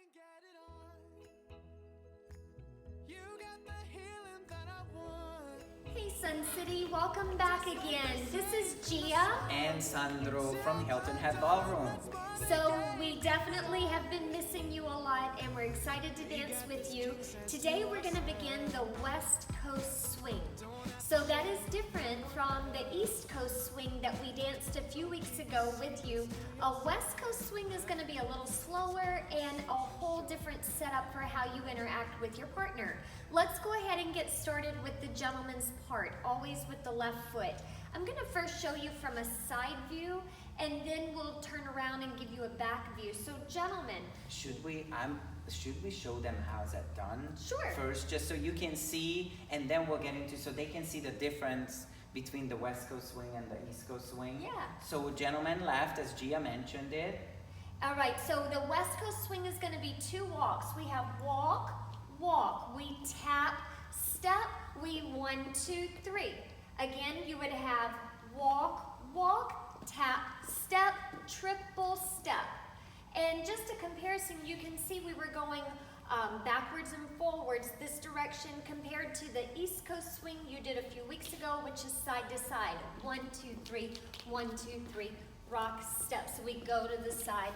and get it on. You got the healing that I want. Hey Sun City, welcome back again. This is Gia. And Sandro from Hilton Head Ballroom. So we definitely have been missing you a lot and we're excited to dance with you. Today we're going to begin the West Coast Swing. So that is different from the East Coast Swing that we danced a few weeks ago with you. A West Coast Swing is going to be a little slower and a whole different setup for how you interact with your partner. Let's go ahead and get started with the gentleman's part, always with the left foot. I'm going to first show you from a side view and then we'll turn around and give you a back view. So gentlemen. Should we show them how's that done? Sure. First, just so you can see, and then we'll get into, so they can see the difference between the West Coast Swing and the East Coast Swing. Yeah. So gentleman left, as Gia mentioned it. All right, so the West Coast Swing is going to be two walks. We have walk, walk. We tap, step. We 1, 2, 3. Again, you would have walk, walk, tap, step, triple step. And just a comparison, you can see we were going backwards and forwards this direction compared to the East Coast Swing you did a few weeks ago, which is side to side. 1, 2, 3, 1, 2, 3, rock, step. So we go to the side,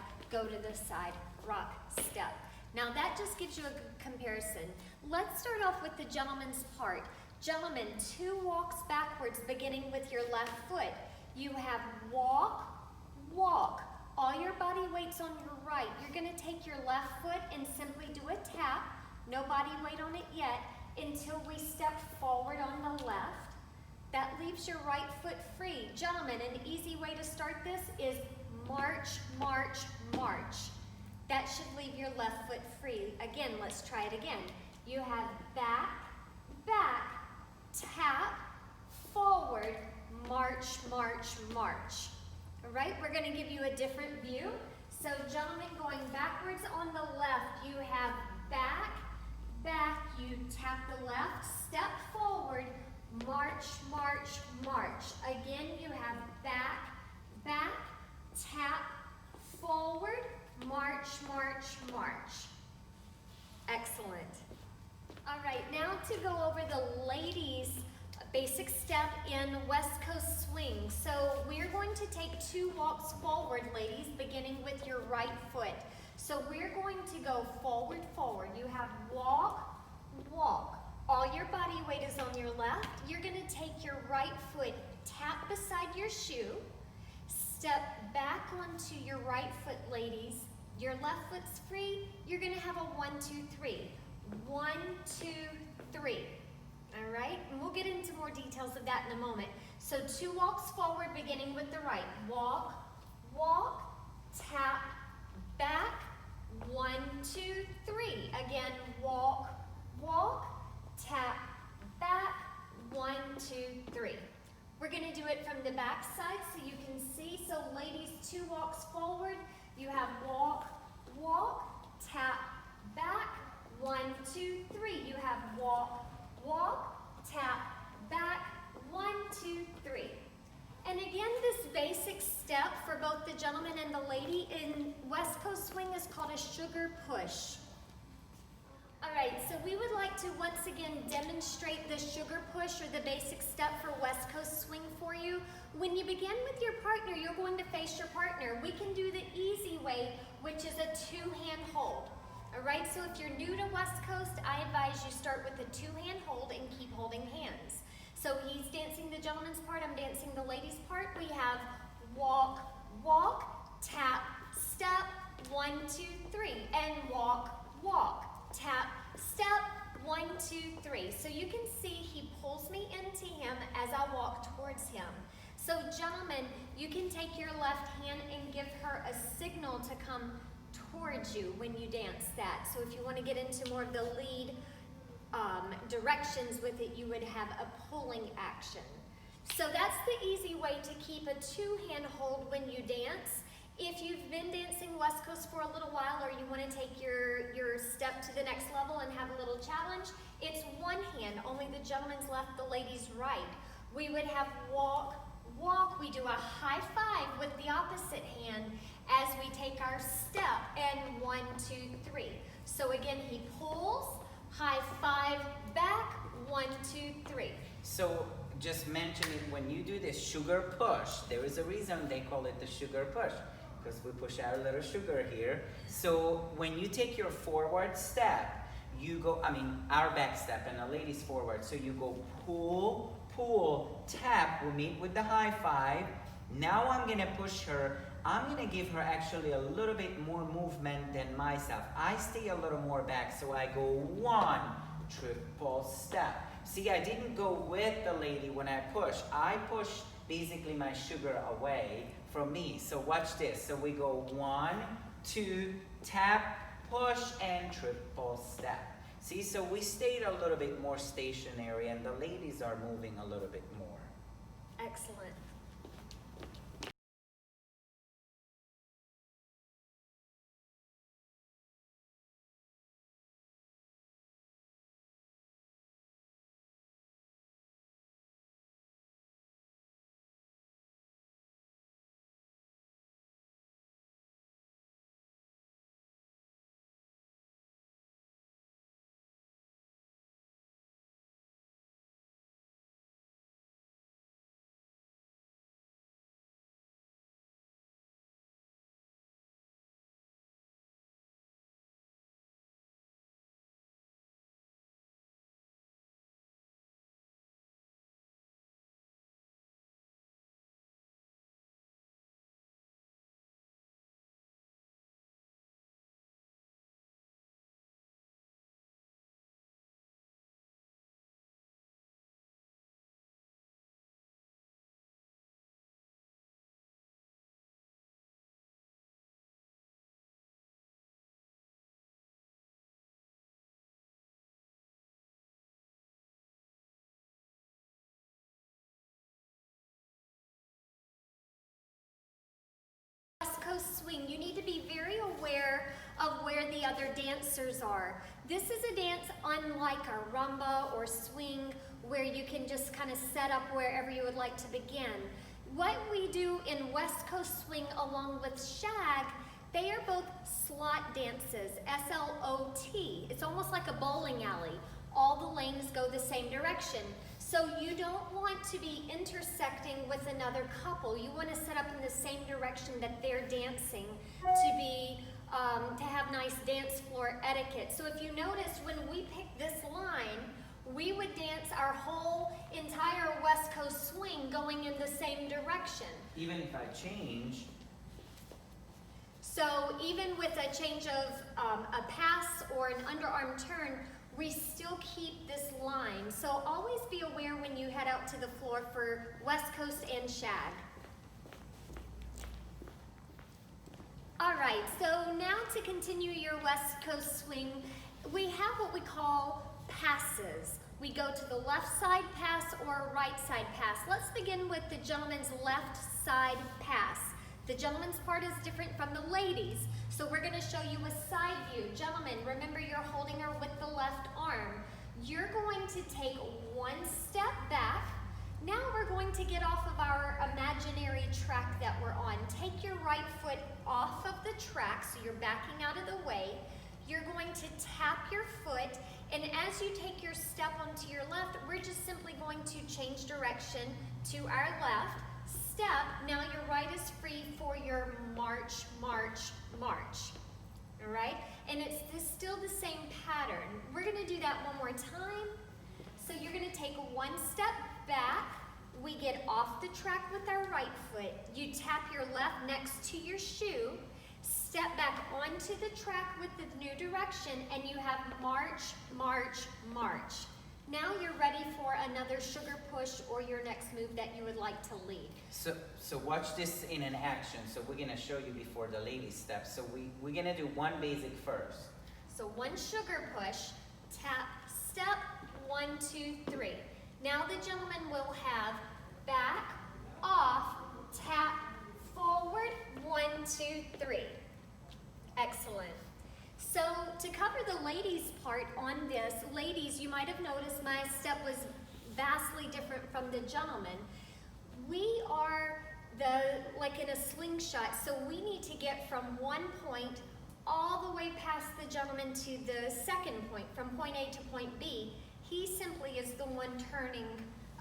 rock, step. Now that just gives you a good comparison. Let's start off with the gentleman's part. Gentlemen, 2 walks backwards beginning with your left foot. You have walk, walk. All your body weight's on your right. You're going to take your left foot and simply do a tap. No body weight on it yet until we step forward on the left. That leaves your right foot free. Gentlemen, an easy way to start this is march, march, march. That should leave your left foot free. Again, let's try it again. You have back, back, tap, forward, march, march, march. All right, we're going to give you a different view. So gentlemen, going backwards on the left, you have back, back, you tap the left, step forward, march, march, march. Again, you have back, back, tap, forward, march, march, march. Excellent. All right, now to go over the ladies' basic step in West Coast Swing. So we're going to take 2 walks forward, ladies, beginning with your right foot. So we're going to go forward, forward. You have walk, walk. All your body weight is on your left. You're going to take your right foot, tap beside your shoe, step back onto your right foot, ladies. Your left foot's free. You're going to have a 1, 2, 3. 1, 2, 3. All right, and we'll get into more details of that in a moment. So 2 walks forward beginning with the right. Walk, walk, tap, back, 1, 2, 3. Again, walk, walk, tap, back, 1, 2, 3. We're going to do it from the back side so you can see. So ladies, 2 walks forward. You have walk, walk, tap, back, 1, 2, 3. You have walk, walk, tap, back, 1, 2, 3. And again, this basic step for both the gentleman and the lady in West Coast Swing is called a sugar push. All right, so we would like to once again demonstrate the sugar push or the basic step for West Coast Swing for you. When you begin with your partner, you're going to face your partner. We can do the easy way, which is a 2-hand hold. All right, so if you're new to West Coast, I advise you start with a 2-hand hold and keep holding hands. So he's dancing the gentleman's part, I'm dancing the lady's part. We have walk, walk, tap, step, 1, 2, 3, and walk, walk, tap, step, 1, 2, 3. So you can see he pulls me into him as I walk towards him. So gentlemen, you can take your left hand and give her a signal to come towards you when you dance that. So if you want to get into more of the lead directions with it, you would have a pulling action. So that's the easy way to keep a 2-hand hold when you dance. If you've been dancing West Coast for a little while or you want to take your step to the next level and have a little challenge, it's 1 hand, only the gentleman's left, the lady's right. We would have walk, walk, we do a high five with the opposite hand as we take our step, and 1, 2, 3. So again, he pulls, high five back, 1, 2, 3. So just mentioning, when you do this sugar push, there is a reason they call it the sugar push, because we push our little sugar here. So when you take your forward step, you go, our back step and a lady's forward. So you go pull, pull, tap, we meet with the high five. Now I'm gonna push her. I'm gonna give her actually a little bit more movement than myself. I stay a little more back, so I go 1, triple step. See, I didn't go with the lady when I push. I push basically my sugar away from me. So watch this. So we go 1, 2, tap, push, and triple step. See, so we stayed a little bit more stationary, and the ladies are moving a little bit more. Excellent. West Coast swing, you need to be very aware of where the other dancers are. This is a dance unlike a rumba or swing where you can just kind of set up wherever you would like to begin. What we do in West Coast swing along with shag, they are both slot dances, S-L-O-T. It's almost like a bowling alley. All the lanes go the same direction. So you don't want to be intersecting with another couple. You want to set up in the same direction that they're dancing to have nice dance floor etiquette. So if you notice, when we pick this line, we would dance our whole entire West Coast swing going in the same direction. Even if I change. So even with a change of a pass or an underarm turn, we still keep this line. So always be aware when you head out to the floor for West Coast and shag. All right, so now to continue your West Coast swing, we have what we call passes. We go to the left side pass or right side pass. Let's begin with the gentleman's left side pass. The gentleman's part is different from the ladies. So we're gonna show you a side view. Gentlemen, remember you're holding her with the left arm. You're going to take 1 step back. Now we're going to get off of our imaginary track that we're on. Take your right foot off of the track, so you're backing out of the way. You're going to tap your foot, and as you take your step onto your left, we're just simply going to change direction to our left. Step, now your right is free for your march, march, march. All right? And it's still the same pattern. We're gonna do that one more time. So you're gonna take 1 step back. We get off the track with our right foot. You tap your left next to your shoe. Step back onto the track with the new direction, and you have march, march, march. Now you're ready for another sugar push or your next move that you would like to lead. So watch this in an action. So we're gonna show you before the ladies step. So we're gonna do one basic first. So 1 sugar push, tap, step, 1, 2, 3. Now the gentleman will have back, off, tap, forward, 1, 2, 3. Excellent. So to cover the ladies part on this, ladies, you might have noticed my step was vastly different from the gentleman. we are like in a slingshot, so we need to get from one point all the way past the gentleman to the second point, from point A to point B. He simply is the one turning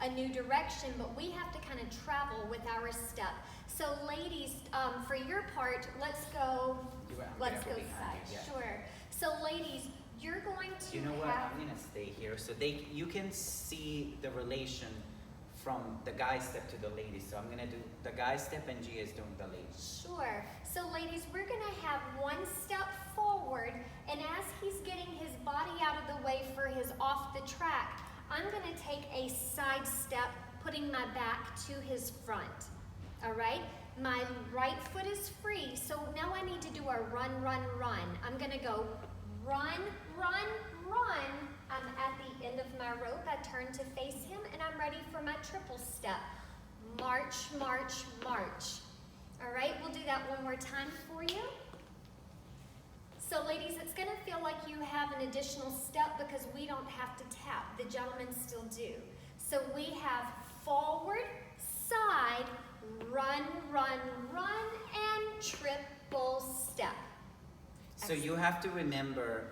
a new direction, but we have to kind of travel with our step. So ladies, for your part, let's go side. Yeah. Sure. So ladies, you're going to You know what? have, I'm gonna stay here so you can see the relation from the guy step to the lady. So I'm gonna do the guy step and Gia is doing the lady. sure. So ladies, we're gonna have one step forward, and as he's getting his body out of the way for his off the track, I'm gonna take a side step, putting my back to his front. All right? My right foot is free, so now I need to do a run, run, run. I'm gonna go run, run, run. I'm at the end of my rope. I turn to face him, and I'm ready for my triple step. March, march, march. All right, we'll do that one more time for you. So ladies, it's gonna feel like you have an additional step because we don't have to tap. The gentlemen still do. So we have forward, side, run, run, run, and triple step. So you have to remember,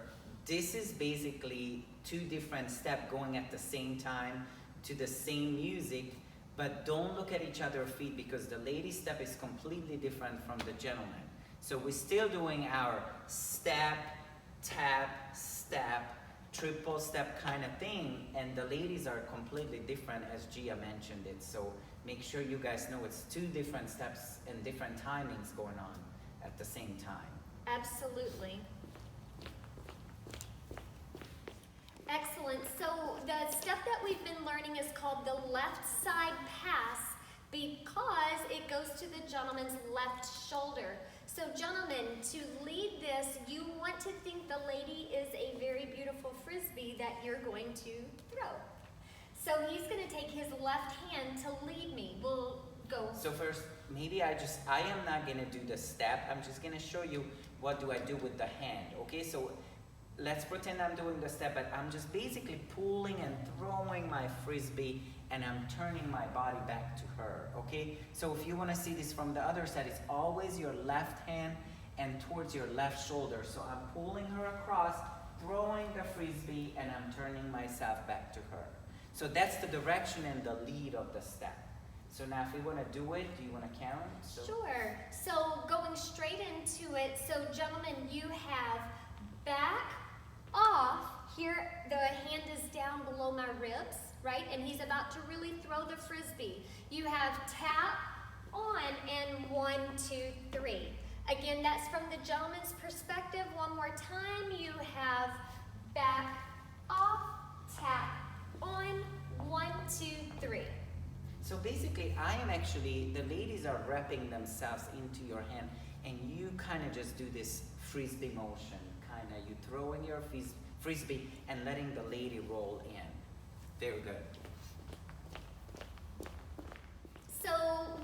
this is basically two different steps going at the same time to the same music, but don't look at each other's feet because the lady step is completely different from the gentleman. So we're still doing our step, tap, step, triple step kind of thing, and the ladies are completely different as Gia mentioned it. So make sure you guys know it's two different steps and different timings going on at the same time. Absolutely. Excellent. So the step that we've been learning is called the left side pass because it goes to the gentleman's left shoulder. So gentlemen, to lead this, you want to think the lady is a very beautiful frisbee that you're going to throw. So he's going to take his left hand to lead me. We'll go. So first, maybe I am not gonna do the step. I'm just gonna show you what do I do with the hand, okay? So let's pretend I'm doing the step, but I'm just basically pulling and throwing my frisbee and I'm turning my body back to her, okay? So if you wanna see this from the other side, it's always your left hand and towards your left shoulder. So I'm pulling her across, throwing the frisbee, and I'm turning myself back to her. So that's the direction and the lead of the step. So now if we want to do it, do you want to count? So Sure. So going straight into it, so gentlemen, you have back, off. Here, the hand is down below my ribs, right? And he's about to really throw the frisbee. You have tap, on, and 1, 2, 3. Again, that's from the gentleman's perspective. One more time. You have back, off, tap, on, 1, 2, 3. So basically, I am actually, the ladies are wrapping themselves into your hand, and you kind of just do this frisbee motion. Kind of, you throw in your frisbee and letting the lady roll in. Very good. So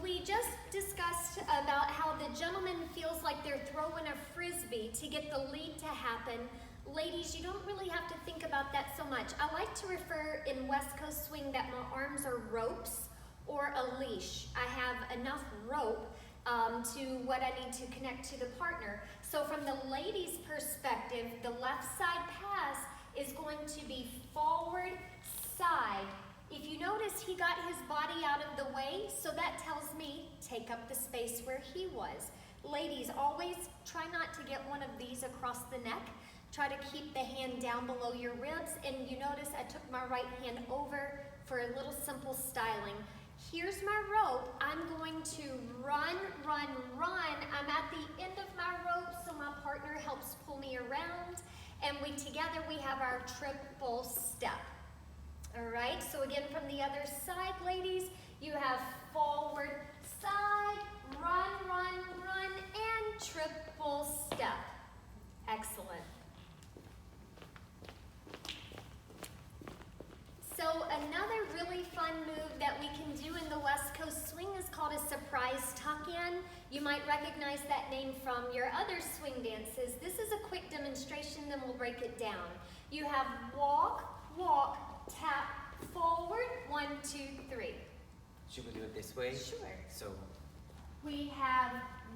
we just discussed about how the gentleman feels like they're throwing a frisbee to get the lead to happen. Ladies, you don't really have to think about that so much. I like to refer in West Coast swing that my arms are ropes or a leash. I have enough rope to what I need to connect to the partner. So from the lady's perspective, the left side pass is going to be forward, side. If you notice, he got his body out of the way, so that tells me take up the space where he was. Ladies, always try not to get one of these across the neck. Try to keep the hand down below your ribs, and you notice I took my right hand over for a little simple styling. Here's my rope. I'm going to run, run, run. I'm at the end of my rope, so my partner helps pull me around, and together we have our triple step. All right, so again from the other side, ladies, you have forward, side, run, run, run, and triple step. Excellent. So another really fun move that we can do in the West Coast swing is called a surprise tuck-in. You might recognize that name from your other swing dances. This is a quick demonstration, then we'll break it down. You have walk, walk, tap, forward, 1, 2, 3. Should we do it this way? Sure. So, We have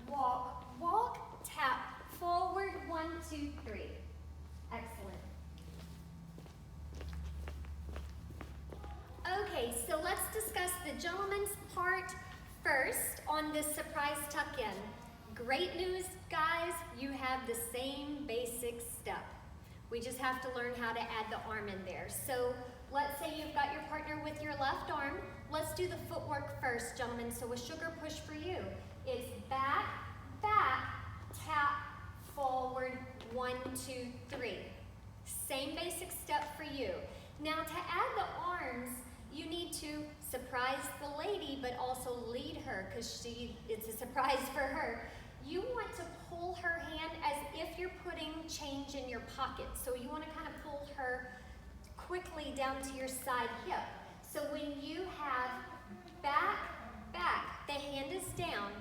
walk, walk, tap, forward, 1, 2, 3. Excellent. Okay, so let's discuss the gentleman's part first on this surprise tuck-in. Great news, guys, you have the same basic step. We just have to learn how to add the arm in there. So let's say you've got your partner with your left arm. Let's do the footwork first, gentlemen. So a sugar push for you is back, back, tap, forward, 1, 2, 3. Same basic step for you. Now to add the arms, you need to surprise the lady, but also lead her because it's a surprise for her. You want to pull her hand as if you're putting change in your pocket. So you want to kind of pull her quickly down to your side hip. So when you have back, back, the hand is down.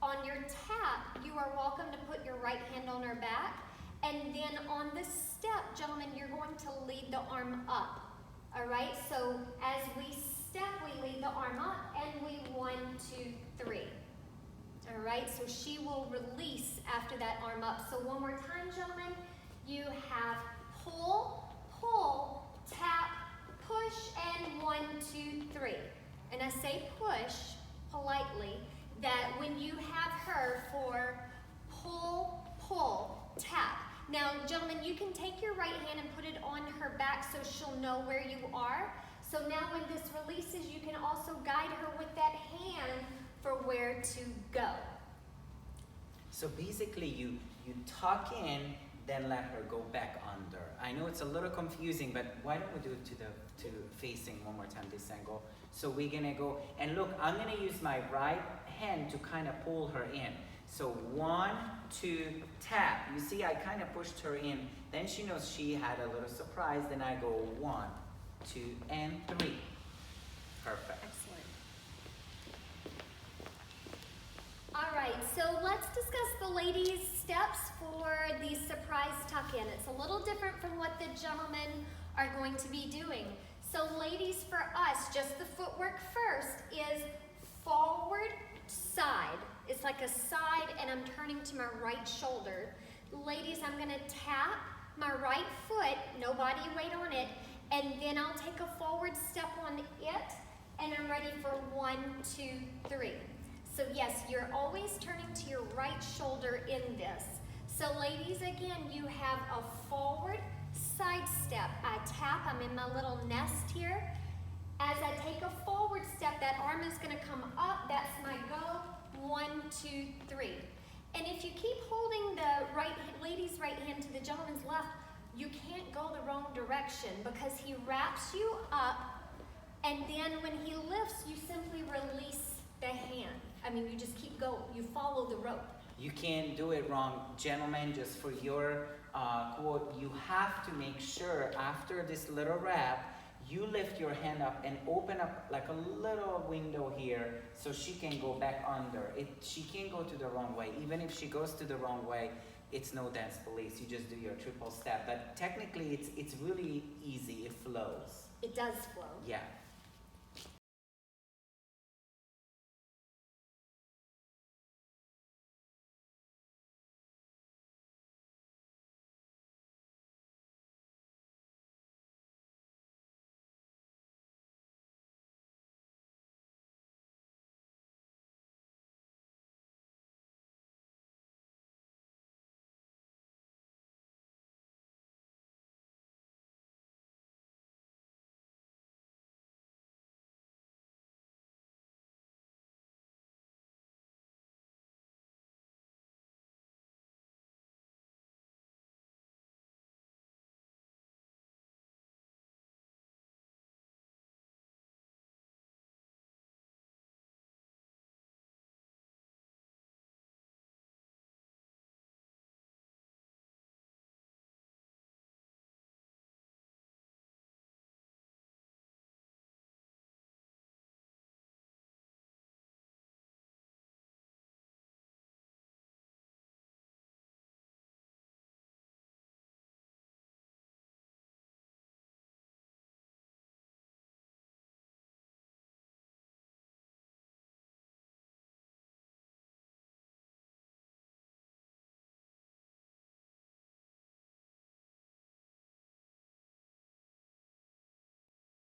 On your tap, you are welcome to put your right hand on her back. And then on this step, gentlemen, you're going to lead the arm up. All right, so as we step, we lead the arm up and we 1, 2, 3. All right, so she will release after that arm up. So one more time, gentlemen, you have pull, pull, tap, push, and 1, 2, 3. And I say push politely, that when you have her for pull, pull, tap. Now, gentlemen, you can take your right hand and put it on her back so she'll know where you are. So now when this releases, you can also guide her with that hand for where to go. so basically you tuck in, then let her go back under. I know it's a little confusing, but why don't we do it to facing one more time this angle? So we're gonna go, and look, I'm gonna use my right hand to kind of pull her in. So 1, 2, tap. You see, I kind of pushed her in. Then she knows she had a little surprise. Then I go 1, 2, and 3. Perfect. Excellent. All right, so let's discuss the ladies' steps for the surprise tuck-in. It's a little different from what the gentlemen are going to be doing. So ladies, for us, just the footwork first is forward, side. It's like a side and I'm turning to my right shoulder. Ladies, I'm gonna tap my right foot, no body weight on it, and then I'll take a forward step on it, and I'm ready for 1, 2, 3. So yes, you're always turning to your right shoulder in this. So ladies, again, you have a forward side step. I tap, I'm in my little nest here. As I take a forward step, that arm is gonna come up, that's my go. 1, 2, 3. And if you keep holding the lady's right hand to the gentleman's left, you can't go the wrong direction because he wraps you up, and then when he lifts, you simply release the hand. I mean, you just keep going, you follow the rope. You can't do it wrong. Gentlemen, just for your quote, you have to make sure after this little wrap, you lift your hand up and open up like a little window here so she can go back under. She can't go to the wrong way. Even if she goes to the wrong way, it's no dance police. You just do your triple step. But technically, it's really easy. It flows. It does flow. Yeah.